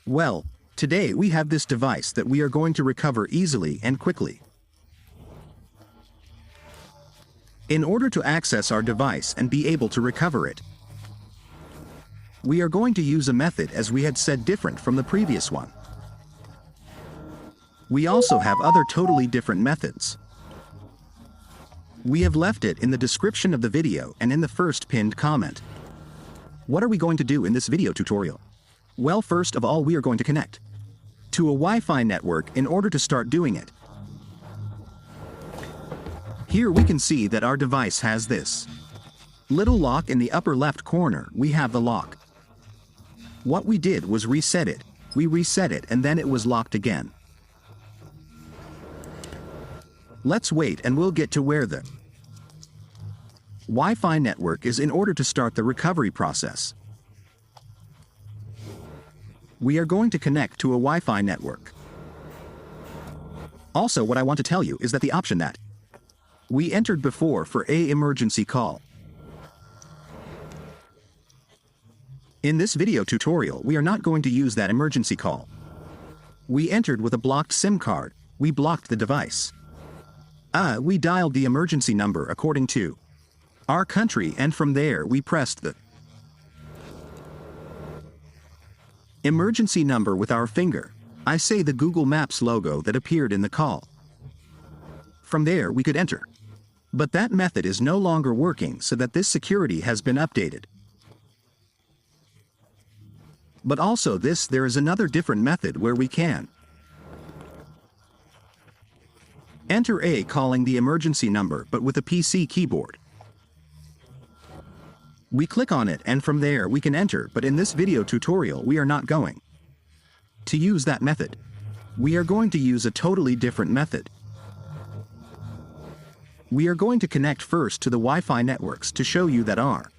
Well, today we have this device that we are going to recover easily and quickly. In order to access our device and be able to recover it, we are going to use a method, as we had said, different from the previous one. We also have other totally different methods. We have left it in the description of the video and in the first pinned comment. What are we going to do in this video tutorial? Well, first of all, we are going to connect to a Wi-Fi network in order to start doing it. Here we can see that our device has this little lock in the upper left corner. We have the lock. What we did was reset it. We reset it and then it was locked again. Let's wait and we'll get to where the Wi-Fi network is in order to start the recovery process. We are going to connect to a Wi-Fi network. Also, what I want to tell you is that the option that we entered before for an emergency call. In this video tutorial, we are not going to use that emergency call. We entered with a blocked SIM card. We blocked the device. We dialed the emergency number according to our country, and from there we pressed the emergency number with our finger. I say the Google Maps logo that appeared in the call. From there we could enter. But that method is no longer working, so that this security has been updated. But also there is another different method where we can enter calling the emergency number, but with a PC keyboard. We click on it and from there we can enter, but in this video tutorial we are not going to use that method. We are going to use a totally different method. We are going to connect first to the Wi-Fi networks to show you that our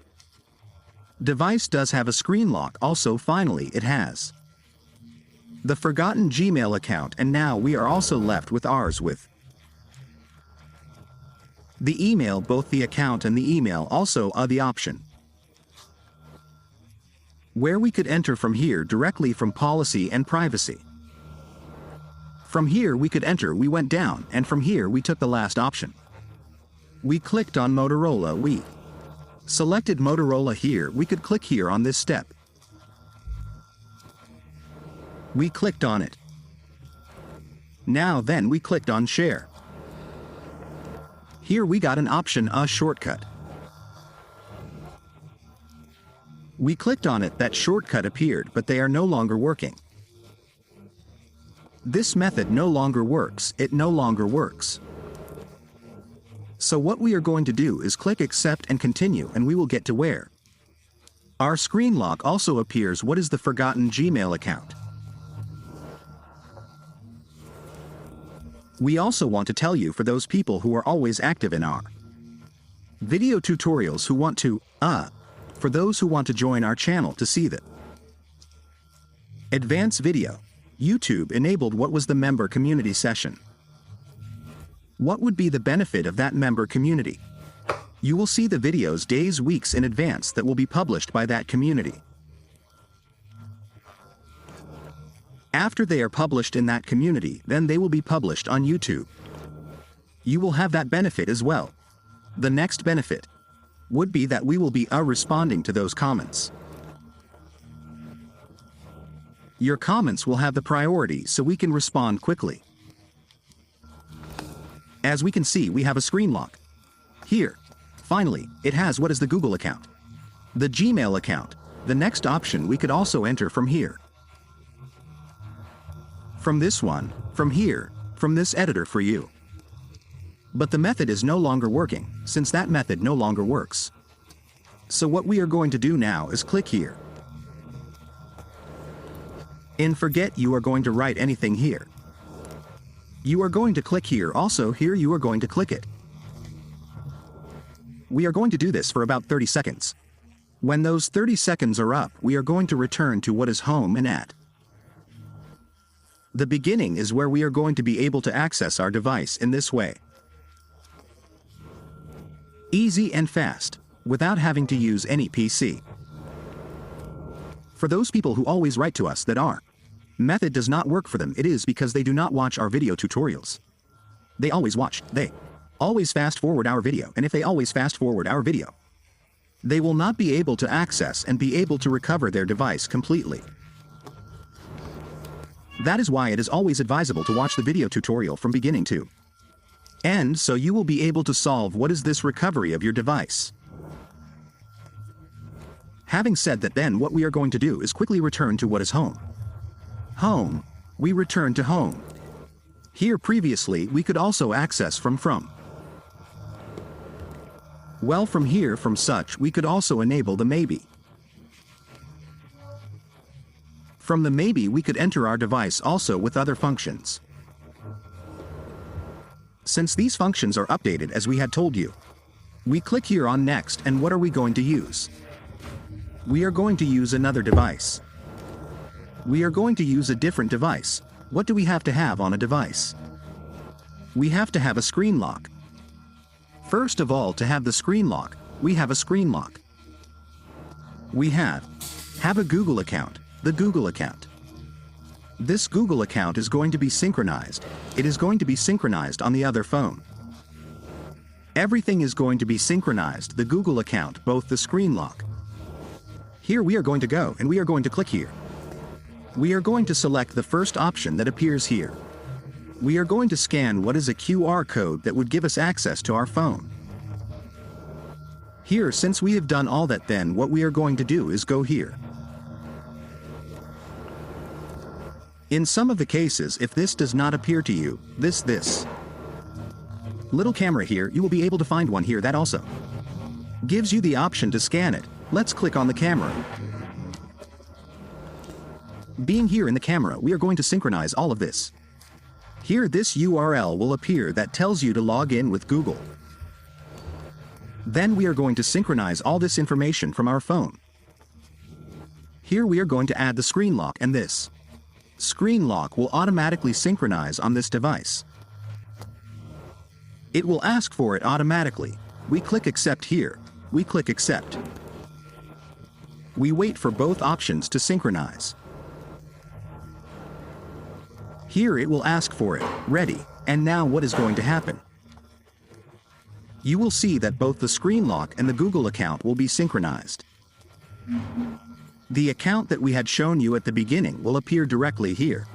device does have a screen lock. Also, finally, it has the forgotten Gmail account, and now we are also left with ours with the email. Both the account and the email also are the option where we could enter from here directly from policy and privacy. From here we could enter. We went down and from here we took the last option. We clicked on Motorola. We selected Motorola here. We could click here on this step. We clicked on it. Now then we clicked on share. Here we got an option, a shortcut. We clicked on it, that shortcut appeared, but they are no longer working. This method no longer works. It no longer works. So what we are going to do is click accept and continue, and we will get to where our screen lock also appears. What is the forgotten Gmail account? We also want to tell you, for those people who are always active in our video tutorials who want to, for those who want to join our channel to see the advanced video, YouTube enabled what was the member community session. What would be the benefit of that member community? You will see the videos days, weeks in advance that will be published by that community. After they are published in that community, then they will be published on YouTube. You will have that benefit as well. The next benefit would be that we will be responding to those comments. Your comments will have the priority, so we can respond quickly. As we can see, we have a screen lock. Here, finally, it has what is the Google account, the Gmail account. The next option we could also enter from here. From this one, from here, from this editor for you. But the method is no longer working, since that method no longer works. So what we are going to do now is click here. In forget, you are going to write anything here. You are going to click here. Also here you are going to click it. We are going to do this for about 30 seconds. When those 30 seconds are up, we are going to return to what is home, and at the beginning is where we are going to be able to access our device in this way. Easy and fast, without having to use any PC. For those people who always write to us that are method does not work for them, it is because they do not watch our video tutorials. They always fast forward our video, and if they always fast forward our video, they will not be able to access and be able to recover their device completely. That is why it is always advisable to watch the video tutorial from beginning to end, so you will be able to solve what is this recovery of your device. Having said that, then what we are going to do is quickly return to what is home. Home. We return to home. Here previously we could also access from. Well, from here, from such, we could also enable the maybe. From the maybe we could enter our device also with other functions. Since these functions are updated as we had told you, we click here on next, and what are we going to use? We are going to use another device. We are going to use a different device. What do we have to have on a device? We have to have a screen lock. First of all, to have the screen lock, we have a screen lock. We have a Google account, the Google account. This Google account is going to be synchronized. It is going to be synchronized on the other phone. Everything is going to be synchronized, the Google account, both the screen lock. Here we are going to go, and we are going to click here. We are going to select the first option that appears here. We are going to scan what is a QR code that would give us access to our phone. Here, since we have done all that, then what we are going to do is go here. In some of the cases, if this does not appear to you, this little camera here, you will be able to find one here that also gives you the option to scan it. Let's click on the camera. Being here in the camera, we are going to synchronize all of this. Here, this URL will appear that tells you to log in with Google. Then we are going to synchronize all this information from our phone. Here we are going to add the screen lock, and this screen lock will automatically synchronize on this device. It will ask for it automatically. We click accept here. We click accept. We wait for both options to synchronize. Here it will ask for it, ready, and now what is going to happen? You will see that both the screen lock and the Google account will be synchronized. The account that we had shown you at the beginning will appear directly here.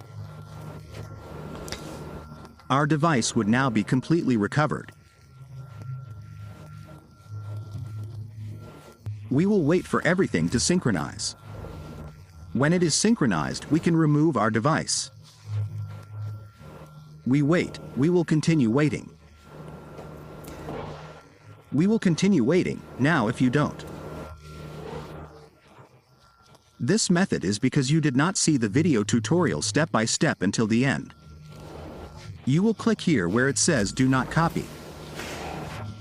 Our device would now be completely recovered. We will wait for everything to synchronize. When it is synchronized, we can remove our device. We wait. We will continue waiting. We will continue waiting. Now if you don't. This method is because you did not see the video tutorial step by step until the end. You will click here where it says do not copy.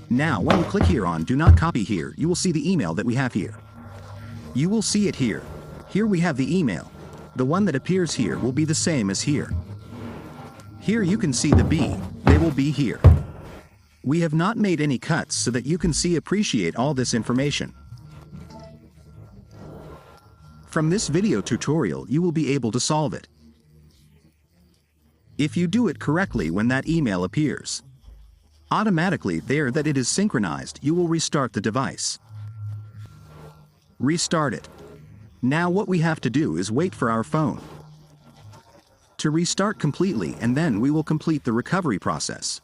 Now when you click here on do not copy here, you will see the email that we have here. You will see it here. Here we have the email. The one that appears here will be the same as here. Here you can see the B, they will be here. We have not made any cuts so that you can appreciate all this information. From this video tutorial you will be able to solve it. If you do it correctly when that email appears, automatically there that it is synchronized, you will restart the device. Restart it. Now what we have to do is wait for our phone to restart completely, and then we will complete the recovery process.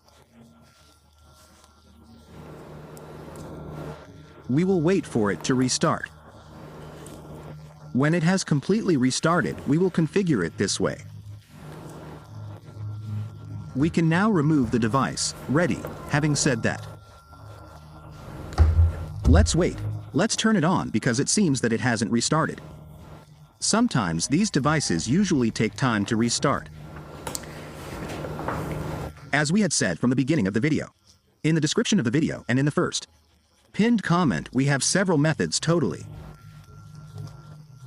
We will wait for it to restart. When it has completely restarted, we will configure it this way. We can now remove the device. Ready. Having said that, let's wait. Let's turn it on because it seems that it hasn't restarted. Sometimes these devices usually take time to restart. As we had said from the beginning of the video, in the description of the video and in the first pinned comment, we have several methods totally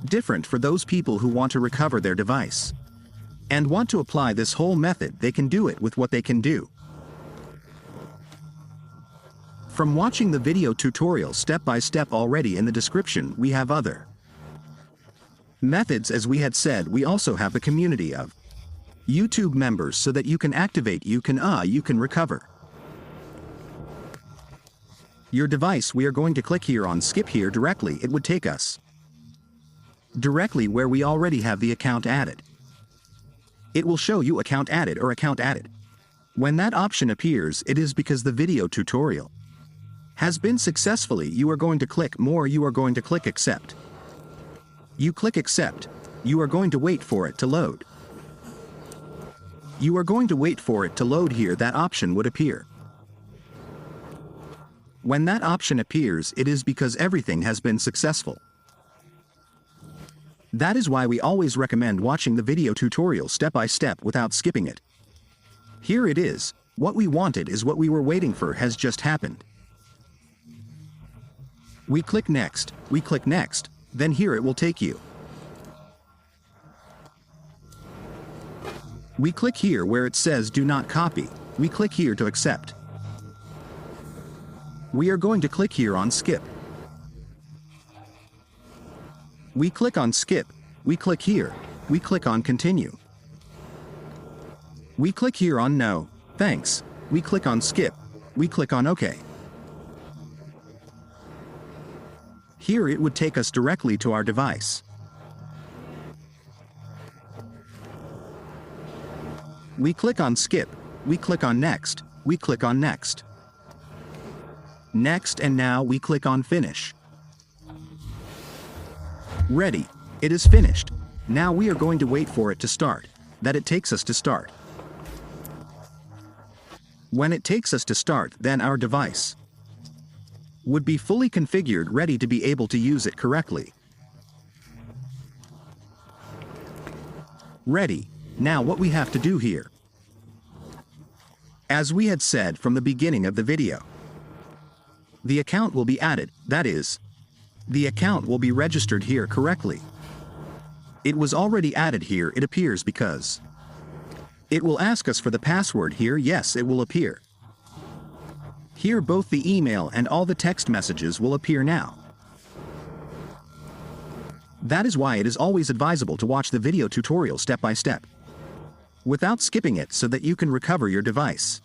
different for those people who want to recover their device and want to apply this whole method. They can do it with what they can do. From watching the video tutorial step by step already in the description, we have other Methods, as we had said, we also have the community of YouTube members so that you can activate, you can recover your device. We are going to click here on skip here directly. It would take us directly where we already have the account added. It will show you account added or account added. When that option appears, it is because the video tutorial has been successfully. You are going to click more, you are going to click accept. You click accept. You are going to wait for it to load. You are going to wait for it to load here. That option would appear. When that option appears, it is because everything has been successful. That is why we always recommend watching the video tutorial step by step without skipping it. Here it is. What we wanted is what we were waiting for has just happened. We click next, then here it will take you. We click here where it says do not copy. We click here to accept. We are going to click here on skip. We click on skip. We click here. We click on continue. We click here on no, thanks. We click on skip. We click on OK. Here it would take us directly to our device. We click on skip. We click on next. We click on next. Next, and now we click on finish. Ready. It is finished. Now we are going to wait for it to start. That it takes us to start. When it takes us to start, then our device would be fully configured, ready to be able to use it correctly. Ready. Now what we have to do here, as we had said from the beginning of the video, the account will be added, that is, the account will be registered here correctly. It was already added here, it appears, because it will ask us for the password here. Yes, it will appear. Here both the email and all the text messages will appear now. That is why it is always advisable to watch the video tutorial step by step, without skipping it, so that you can recover your device.